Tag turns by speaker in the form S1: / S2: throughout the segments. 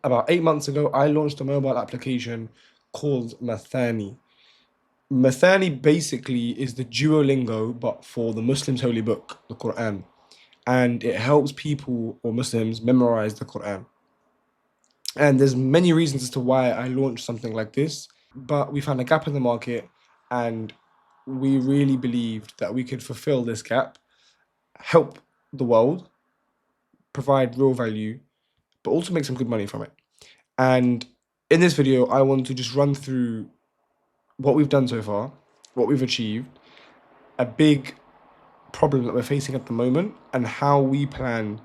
S1: about 8 months ago, I launched a mobile application called Mathani. Mathani basically is the Duolingo, but for the Muslims' holy book, the Quran. And it helps people or Muslims memorize the Quran. And there's many reasons as to why I launched something like this, but we found a gap in the market, and we really believed that we could fulfill this gap, help the world, provide real value, but also make some good money from it. And in this video, I want to just run through what we've done so far, what we've achieved, a big problem that we're facing at the moment, and how we plan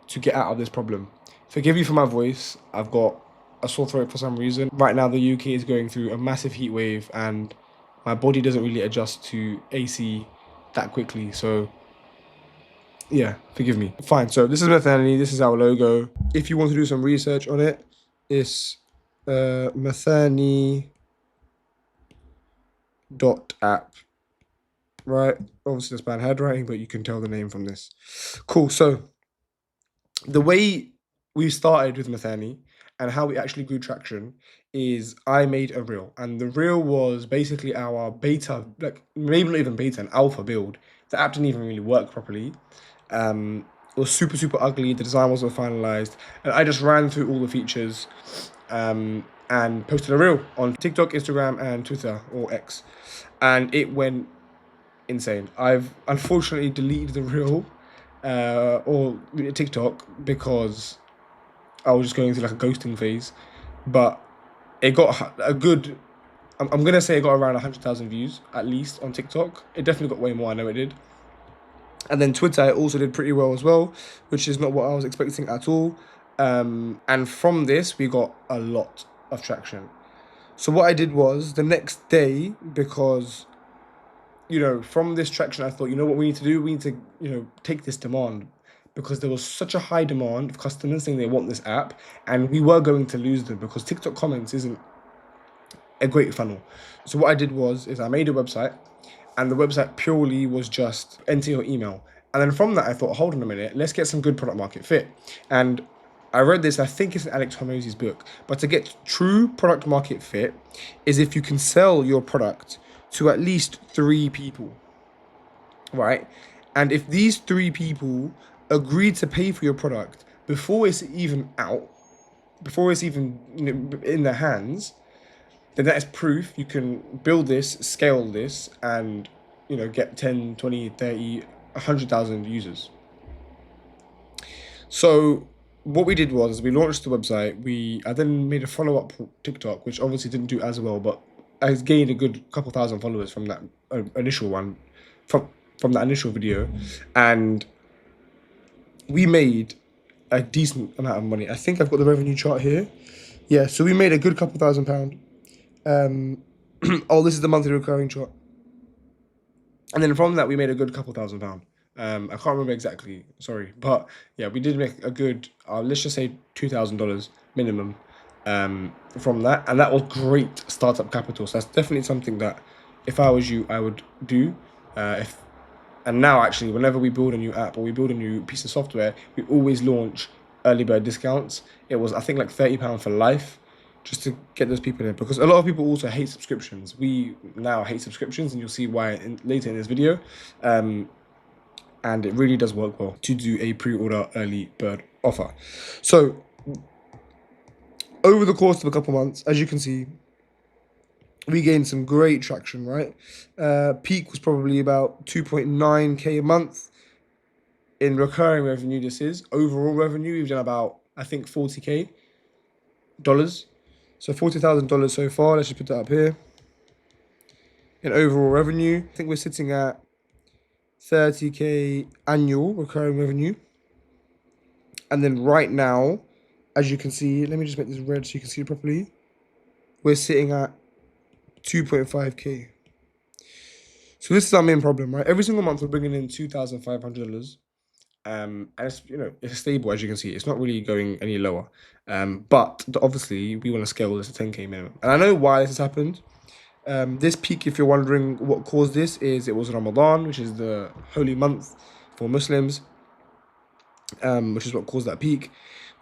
S1: to get out of this problem. Forgive me for my voice. I've got a sore throat for some reason. Right now, the UK is going through a massive heat wave, and my body doesn't really adjust to AC that quickly. So, yeah, forgive me. Fine. So this is Mathani. This is our logo. If you want to do some research on it, it's Mathani.app. Right? Obviously, it's bad handwriting, but you can tell the name from this. Cool. So the way we started with Mathani and how we actually grew traction is I made a reel, and the reel was basically our beta, like maybe not even beta, an alpha build. The app didn't even really work properly. It was super ugly. The design wasn't finalized, and I just ran through all the features, and posted a reel on TikTok, Instagram, and Twitter or X, and it went insane. I've unfortunately deleted the reel or TikTok because I was just going through like a ghosting phase, but it got a good. I'm gonna say it got around 100,000 views at least on TikTok. It definitely got way more. I know it did. And then Twitter it also did pretty well as well, which is not what I was expecting at all. And from this we got a lot of traction. So what I did was the next day, because from this traction, I thought, what we need to do? We need to, take this demand, because there was such a high demand of customers saying they want this app, and we were going to lose them because TikTok comments isn't a great funnel. So what I did is I made a website, and the website purely was just enter your email. And then from that, I thought, hold on a minute, let's get some good product market fit. And I read this, I think it's in Alex Hormozi's book, but to get true product market fit is if you can sell your product to at least 3 people, right? And if these 3 people agree to pay for your product before it's even out, before it's even in their hands, then that is proof you can build this, scale this, and get 10, 20, 30, 100,000 users. So what we did was we launched the website. I then made a follow-up TikTok, which obviously didn't do as well, but I gained a good couple thousand followers from that initial one, from that initial video, and we made a decent amount of money. I think I've got the revenue chart here. Yeah, so we made a good couple £1,000. Oh, this is the monthly recurring chart. And then from that, we made a good couple £1,000. I can't remember exactly, sorry. But yeah, we did make a good, let's just say $2,000 minimum from that. And that was great startup capital. So that's definitely something that if I was you, I would do. And now actually, whenever we build a new app or we build a new piece of software, we always launch early bird discounts. It was, I think, like £30 for life, just to get those people in, because a lot of people also hate subscriptions. We now hate subscriptions, and you'll see why later in this video. And it really does work well to do a pre-order early bird offer. So over the course of a couple months, as you can see, we gained some great traction, right? Peak was probably about 2.9K a month in recurring revenue. This is overall revenue. We've done about, I think, $40K. So $40,000 so far. Let's just put that up here. In overall revenue, I think we're sitting at 30K annual recurring revenue. And then right now, as you can see, let me just make this red so you can see it properly. We're sitting at 2.5K. So this is our main problem, right? Every single month we're bringing in $2,500. And it's it's stable, as you can see. It's not really going any lower. But obviously we want to scale this to 10K minimum. And I know why this has happened. This peak, if you're wondering what caused this, is it was Ramadan, which is the holy month for Muslims, which is what caused that peak.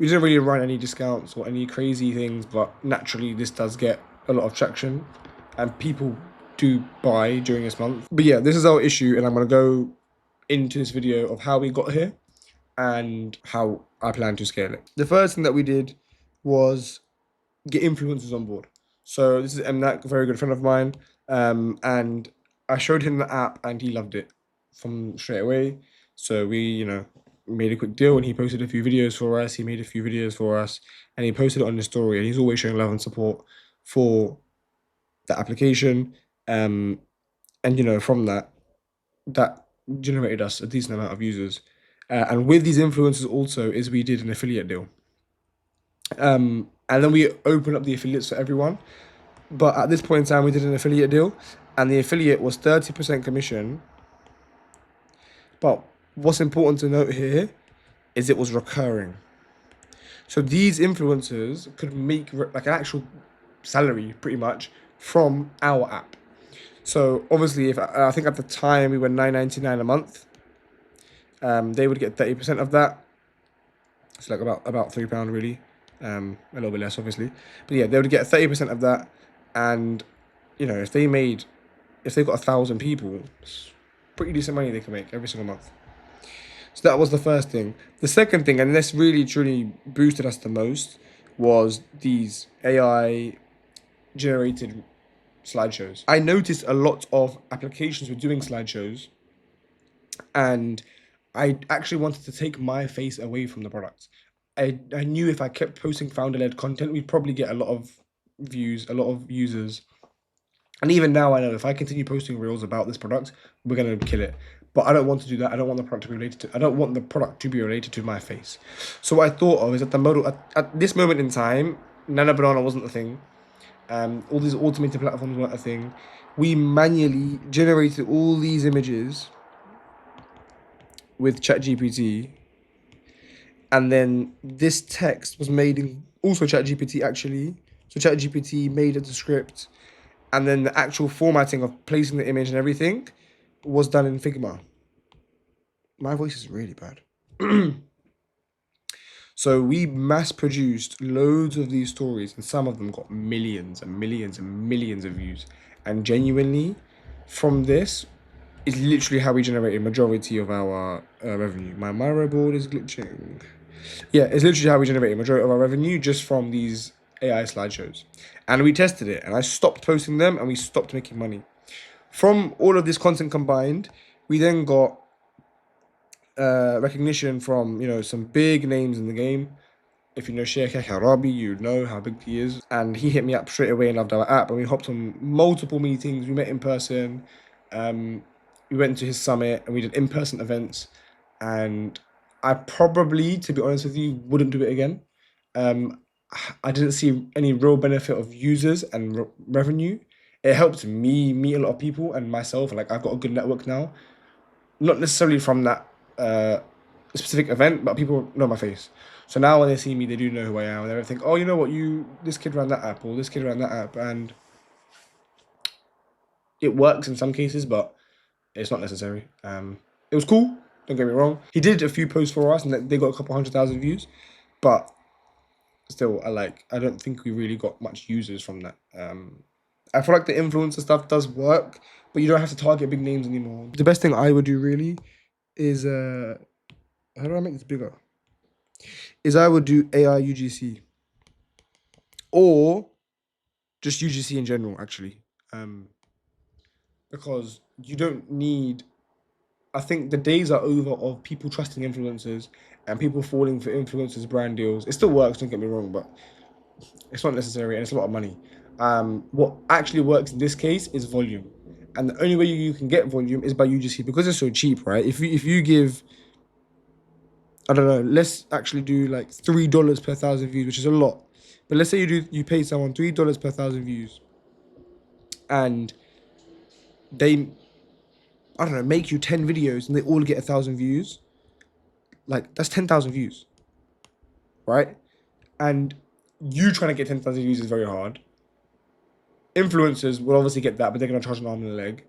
S1: We didn't really run any discounts or any crazy things, but naturally this does get a lot of traction and people do buy during this month. But yeah, this is our issue, and I'm going to go into this video of how we got here and how I plan to scale it. The first thing that we did was get influencers on board. So this is Mnak, a very good friend of mine, and I showed him the app and he loved it from straight away. So we, made a quick deal, and he posted a few videos for us. He made a few videos for us, and he posted it on his story. And he's always showing love and support for the application. And from that generated us a decent amount of users. And with these influencers also is we did an affiliate deal. And then we opened up the affiliates for everyone. But at this point in time, we did an affiliate deal, and the affiliate was 30% commission. But what's important to note here is it was recurring. So these influencers could make like an actual salary pretty much from our app. So obviously, if I think at the time we were $9.99 a month, they would get 30% of that. It's like about £3 really, a little bit less obviously, but yeah, they would get 30% of that. And if they got 1,000 people, it's pretty decent money they can make every single month. So that was the first thing. The second thing, and this really truly boosted us the most, was these AI generated slideshows. I noticed a lot of applications were doing slideshows, and I actually wanted to take my face away from the product. I knew if I kept posting founder-led content, we'd probably get a lot of views, a lot of users. And even now, I know if I continue posting reels about this product, we're gonna kill it. But I don't want to do that. I don't want the product to be related to. I don't want the product to be related to my face. So what I thought of is at this moment in time, Nana Banana wasn't a thing. All these automated platforms weren't a thing. We manually generated all these images with ChatGPT, and then this text was made in also ChatGPT actually. So ChatGPT made the script, and then the actual formatting of placing the image and everything was done in Figma. My voice is really bad. So we mass produced loads of these stories, and some of them got millions and millions and millions of views. And genuinely, from this is literally how we generated majority of our revenue. My Miro board is glitching. Yeah, it's literally how we generated majority of our revenue just from these AI slideshows. And we tested it, and I stopped posting them, and we stopped making money. From all of this content combined, we then got recognition from some big names in the game. If you know Sheikh Harabi, you know how big he is. And he hit me up straight away and loved our app, and we hopped on multiple meetings. We met in person. We went to his summit, and we did in-person events. And I probably, to be honest with you, wouldn't do it again. I didn't see any real benefit of users and revenue. It helped me meet a lot of people and myself. Like, I've got a good network now. Not necessarily from that specific event, but people know my face. So now when they see me, they do know who I am. And they think, oh, you know what, this kid ran that app, or this kid ran that app. And it works in some cases, but it's not necessary. It was cool, don't get me wrong. He did a few posts for us, and they got a couple 100,000 views. But still, I don't think we really got much users from that. I feel like the influencer stuff does work, but you don't have to target big names anymore. The best thing I would do really is how do I make this bigger? Is I would do AI UGC, or just UGC in general actually, because you don't need. I think the days are over of people trusting influencers and people falling for influencers brand deals. It still works, don't get me wrong, but it's not necessary, and it's a lot of money. What actually works in this case is volume, and the only way you can get volume is by UGC, because it's so cheap, right? If you give, I don't know, let's actually do like $3 per 1,000 views, which is a lot. But let's say you pay someone $3 per 1,000 views, and they, I don't know, make you 10 videos and they all get 1,000 views. Like, that's 10,000 views, right? And you trying to get 10,000 views is very hard. Influencers will obviously get that, but they're gonna charge an arm and a leg.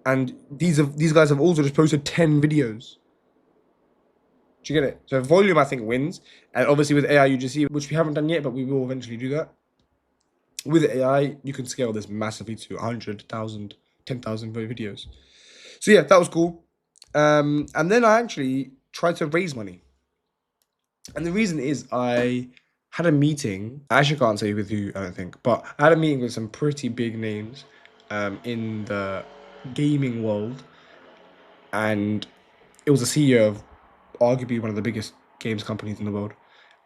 S1: And these guys have also just posted 10 videos. Do you get it? So volume, I think, wins. And obviously with AI UGC, which we haven't done yet, but we will eventually do that. With AI, you can scale this massively to 100,000, 10,000 videos. So yeah, that was cool. And then I actually tried to raise money. And the reason is I had a meeting. I actually can't say with who, I don't think, but I had a meeting with some pretty big names in the gaming world. And it was the CEO of arguably one of the biggest games companies in the world.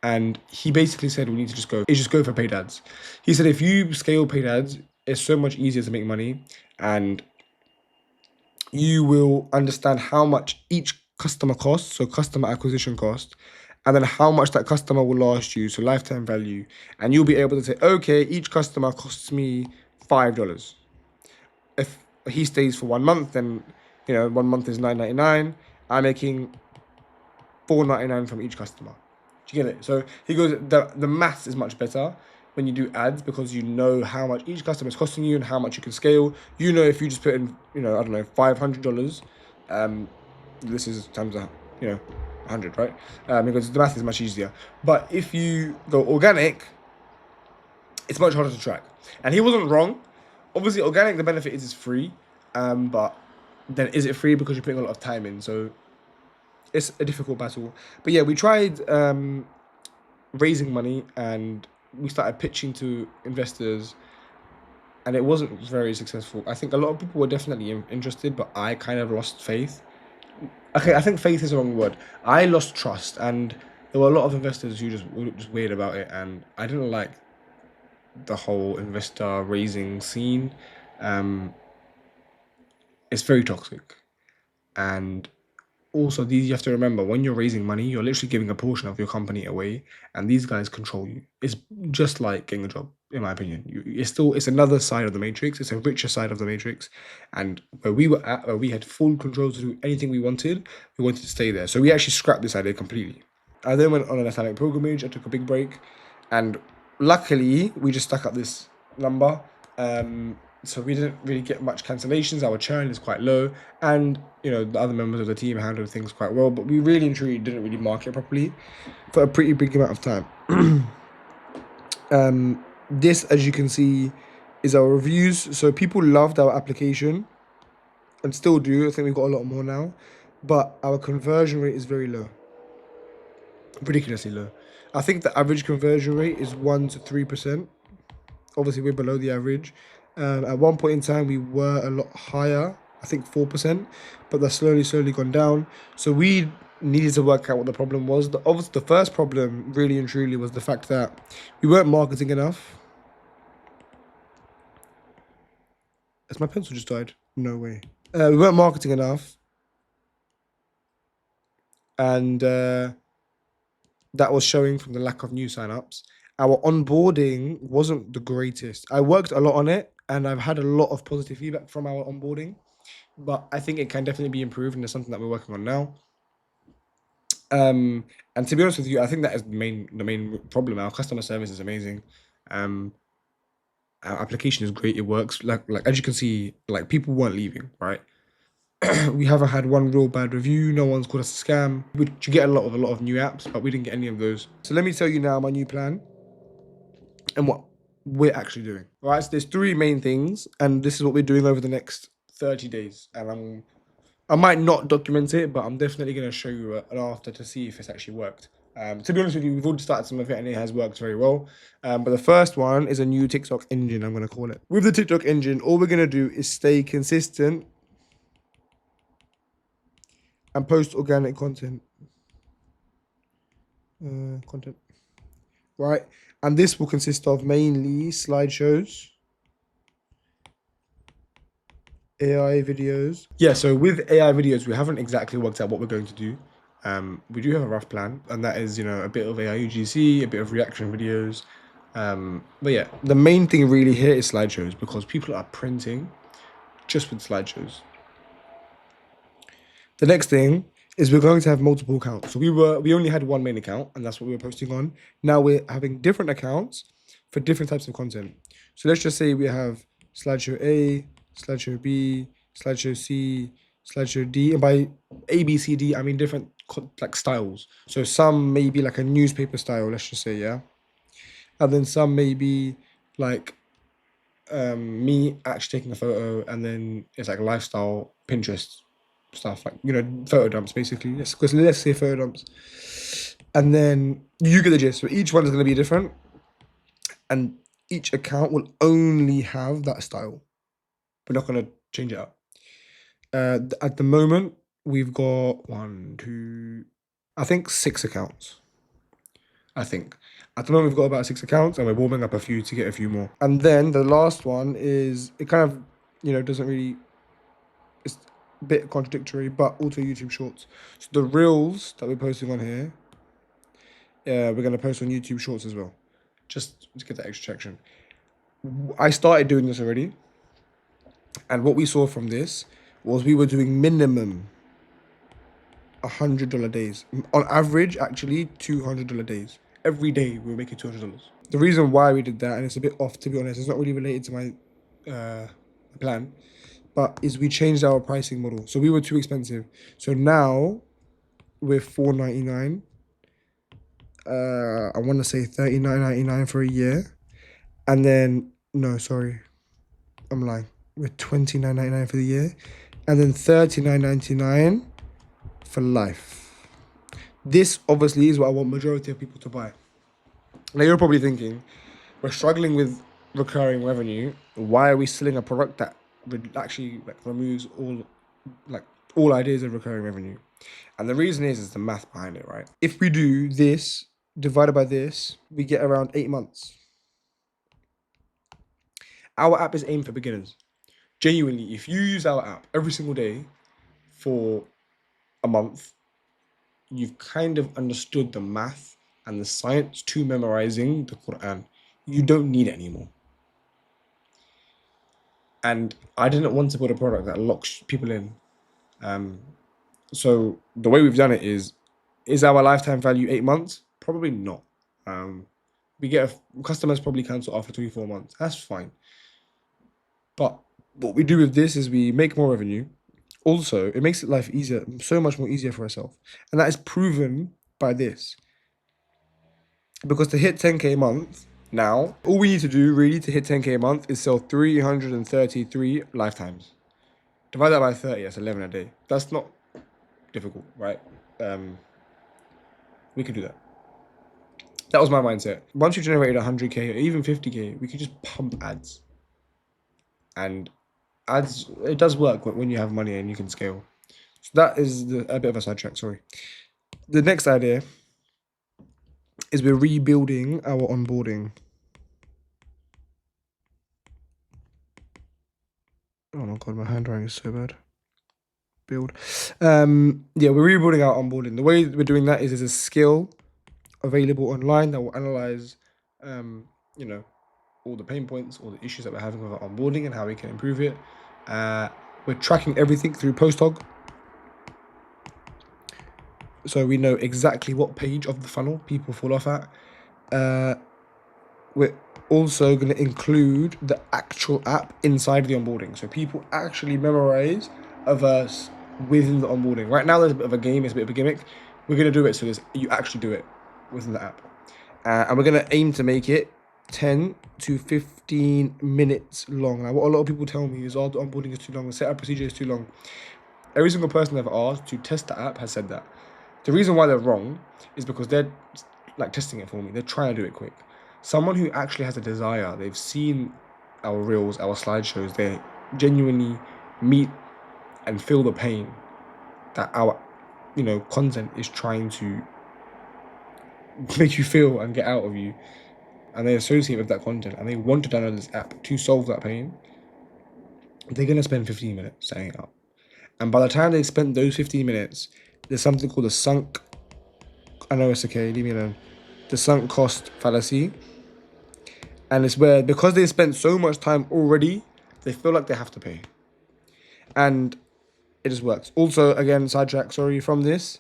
S1: And he basically said we need to just go for paid ads. He said if you scale paid ads, it's so much easier to make money, and you will understand how much each customer costs, so customer acquisition cost, and then how much that customer will last you, so lifetime value. And you'll be able to say, okay, each customer costs me $5. If he stays for 1 month, then 1 month is $9.99. I'm making $4.99 from each customer. Do you get it? So he goes, the maths is much better when you do ads because you know how much each customer is costing you and how much you can scale. You know, if you just put in, I don't know, $500, this is times 100, right? Because the math is much easier. But if you go organic, it's much harder to track. And he wasn't wrong. Obviously, organic, the benefit is it's free. But then is it free because you're putting a lot of time in? So it's a difficult battle. But yeah, we tried raising money and we started pitching to investors, and it wasn't very successful. I think a lot of people were definitely interested, but I kind of lost faith. Okay, I think faith is the wrong word. I lost trust, and there were a lot of investors who just were just weird about it, and I didn't like the whole investor raising scene. Um, it's very toxic, and also you have to remember when you're raising money, you're literally giving a portion of your company away, and these guys control you. It's just like getting a job, in my opinion. It's another side of the matrix. It's a richer side of the matrix, and where we were at, where we had full control to do anything we wanted to stay there. So we actually scrapped this idea completely. I then went on an Islamic pilgrimage. I took a big break, and luckily we just stuck up this number. So we didn't really get much cancellations. Our churn is quite low, and the other members of the team handled things quite well. But we really and truly didn't really market properly for a pretty big amount of time. This, as you can see, is our reviews. So people loved our application, and still do. I think we've got a lot more now, but our conversion rate is very low, ridiculously low. I think the average conversion rate is 1 to 3%. Obviously, we're below the average. At one point in time, we were a lot higher, I think 4%, but that's slowly gone down. So we needed to work out what the problem was. Obviously, the first problem, really and truly, was the fact that we weren't marketing enough. Has my pencil just died? No way. We weren't marketing enough. And that was showing from the lack of new signups. Our onboarding wasn't the greatest. I worked a lot on it, and I've had a lot of positive feedback from our onboarding, but I think it can definitely be improved, and it's something that we're working on now. And to be honest with you, I think that is the main problem. Our customer service is amazing. Our application is great. It works. Like as you can see, like people weren't leaving, right? We haven't had one real bad review. No one's called us a scam. You get a lot of new apps, but we didn't get any of those. So let me tell you now my new plan and what we're actually doing. All right, so there's 3 main things, and this is what we're doing over the next 30 days. And I might not document it, but I'm definitely going to show you an after to see if it's actually worked. To be honest with you, we've already started some of it and it has worked very well. But the first one is a new TikTok engine, I'm going to call it. With the TikTok engine, all we're going to do is stay consistent and post organic content. Right? And this will consist of mainly slideshows, AI videos. Yeah, so with AI videos, we haven't exactly worked out what we're going to do. We do have a rough plan, and that is, a bit of AI UGC, a bit of reaction videos. But yeah, the main thing really here is slideshows, because people are printing just with slideshows. The next thing is we're going to have multiple accounts. So we only had one main account, and that's what we were posting on. Now we're having different accounts for different types of content. So let's just say we have slideshow A, slideshow B, slideshow C, slideshow D, and by A, B, C, D, I mean different like styles. So some may be like a newspaper style, let's just say, yeah. And then some may be like me actually taking a photo, and then it's like lifestyle Pinterest stuff, like photo dumps basically. Let's say photo dumps, and then you get the gist. So each one is going to be different, and each account will only have that style. We're not going to change it up. At the moment, we've got one, two, I think 6 accounts. I think. At the moment, we've got about 6 accounts, and we're warming up a few to get a few more. And then the last one is, it kind of, doesn't really, it's a bit contradictory, but also YouTube Shorts. So the Reels that we're posting on here, we're going to post on YouTube Shorts as well, just to get that extra traction. I started doing this already, and what we saw from this was we were doing minimum $100 days. On average, actually, $200 days. Every day we were making $200. The reason why we did that, and it's a bit off to be honest, it's not really related to my plan, but is we changed our pricing model. So we were too expensive. So now we're $4.99. I want to say $39.99 for a year, and then no, sorry, I'm lying. We're $29.99 for the year, and then $39.99 for life. This obviously is what I want majority of people to buy. Now you're probably thinking, we're struggling with recurring revenue. Why are we selling a product that actually removes all ideas of recurring revenue? And the reason is the math behind it, right? If we do this divided by this, we get around 8 months. Our app is aimed for beginners. Genuinely, if you use our app every single day for a month, you've kind of understood the math and the science to memorizing the Quran. You don't need it anymore. And I didn't want to put a product that locks people in. So the way we've done it is our lifetime value 8 months? Probably not. We get customers probably cancel after 3-4 months. That's fine. But what we do with this is we make more revenue. Also, it makes life easier, so much more easier for ourselves. And that is proven by this. Because to hit 10K a month now, all we need to do really to hit 10K a month is sell 333 lifetimes. Divide that by 30, that's 11 a day. That's not difficult, right? We could do that. That was my mindset. Once you generated 100K or even 50K, we could just pump ads. And ads, it does work when you have money and you can scale. So that is a bit of a sidetrack, sorry. The next idea is we're rebuilding our onboarding. Oh my god, my handwriting is so bad. Build. Yeah, we're rebuilding our onboarding. The way we're doing that is there's a skill available online that will analyze, all the pain points, all the issues that we're having with our onboarding and how we can improve it. We're tracking everything through Posthog. So we know exactly what page of the funnel people fall off at. We're also going to include the actual app inside the onboarding. So people actually memorize a verse within the onboarding. Right now there's a bit of a game, it's a bit of a gimmick. We're going to do it so you actually do it within the app. And we're going to aim to make it 10 to 15 minutes long. Now, what a lot of people tell me is, the onboarding is too long, the setup procedure is too long. Every single person I've asked to test the app has said that. The reason why they're wrong is because they're testing it for me. They're trying to do it quick. Someone who actually has a desire, they've seen our reels, our slideshows, they genuinely meet and feel the pain that our, content is trying to make you feel and get out of you. And they associate with that content and they want to download this app to solve that pain. They're going to spend 15 minutes setting it up. And by the time they spend those 15 minutes, there's something called I know it's okay, leave me alone. The sunk cost fallacy. And it's where, because they spent so much time already, they feel like they have to pay. And it just works. Also, again, sidetrack, sorry, from this,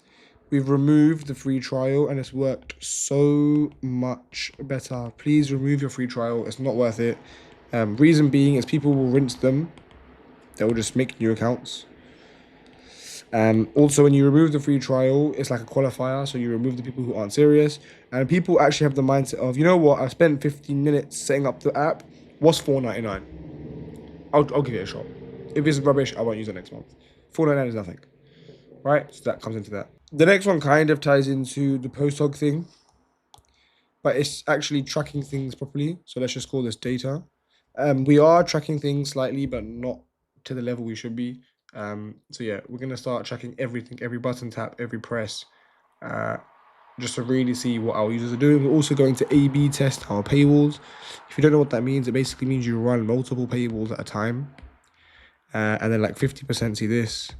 S1: we've removed the free trial and it's worked so much better. Please remove your free trial. It's not worth it. Reason being is people will rinse them. They will just make new accounts. Also, when you remove the free trial, it's like a qualifier. So you remove the people who aren't serious. And people actually have the mindset of, you know what, I spent 15 minutes setting up the app. What's $4.99? I'll give it a shot. If it's rubbish, I won't use it next month. $4.99 is nothing, right? So that comes into that. The next one kind of ties into the post hog thing, but it's actually tracking things properly. So let's just call this data. We are tracking things slightly, but not to the level we should be. So yeah, we're gonna start tracking everything, every button tap, every press, just to really see what our users are doing. We're also going to A/B test our paywalls. If you don't know what that means, it basically means you run multiple paywalls at a time, and then like 50% see this,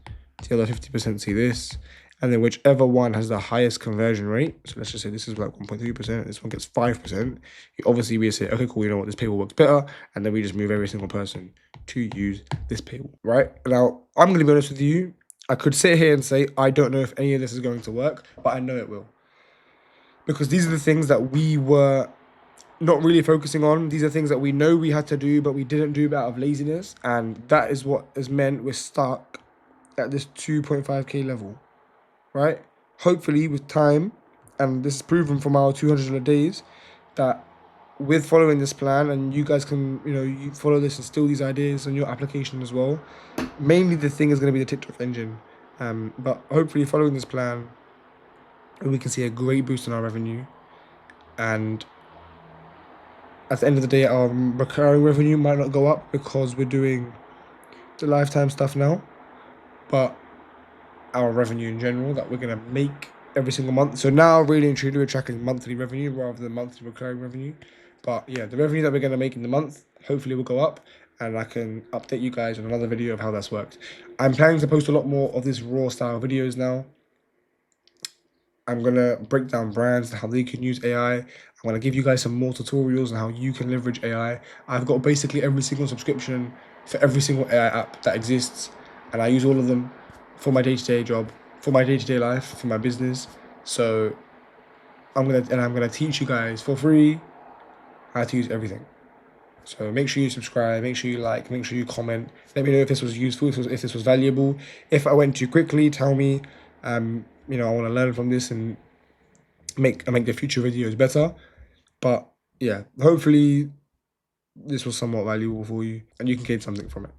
S1: the other 50% see this, and then whichever one has the highest conversion rate, so let's just say this is like 1.3%, this one gets 5%, obviously we say, okay, cool, you know what, this paywall works better, and then we just move every single person to use this paywall, right? Now, I'm going to be honest with you, I could sit here and say, I don't know if any of this is going to work, but I know it will. Because these are the things that we were not really focusing on. These are things that we know we had to do, but we didn't do out of laziness, and that is what has meant we're stuck at this 2.5k level, right? Hopefully with time, and this is proven from our 200 days, that with following this plan, and you guys can, you follow this and steal these ideas on your application as well. Mainly the thing is going to be the TikTok engine. But hopefully following this plan, we can see a great boost in our revenue. And at the end of the day, our recurring revenue might not go up because we're doing the lifetime stuff now. But our revenue in general that we're going to make every single month. So now really and truly we're tracking monthly revenue rather than monthly recurring revenue. But yeah, the revenue that we're going to make in the month hopefully will go up, and I can update you guys on another video of how that's worked. I'm planning to post a lot more of this raw style videos now. I'm going to break down brands and how they can use AI. I'm going to give you guys some more tutorials on how you can leverage AI. I've got basically every single subscription for every single AI app that exists, and I use all of them for my day-to-day job, for my day-to-day life, for my business. So I'm gonna teach you guys for free how to use everything. So make sure you subscribe, make sure you like, make sure you comment. Let me know if this was useful, if this was valuable. If I went too quickly, tell me. I want to learn from this and make the future videos better. But yeah, hopefully this was somewhat valuable for you and you can gain something from it.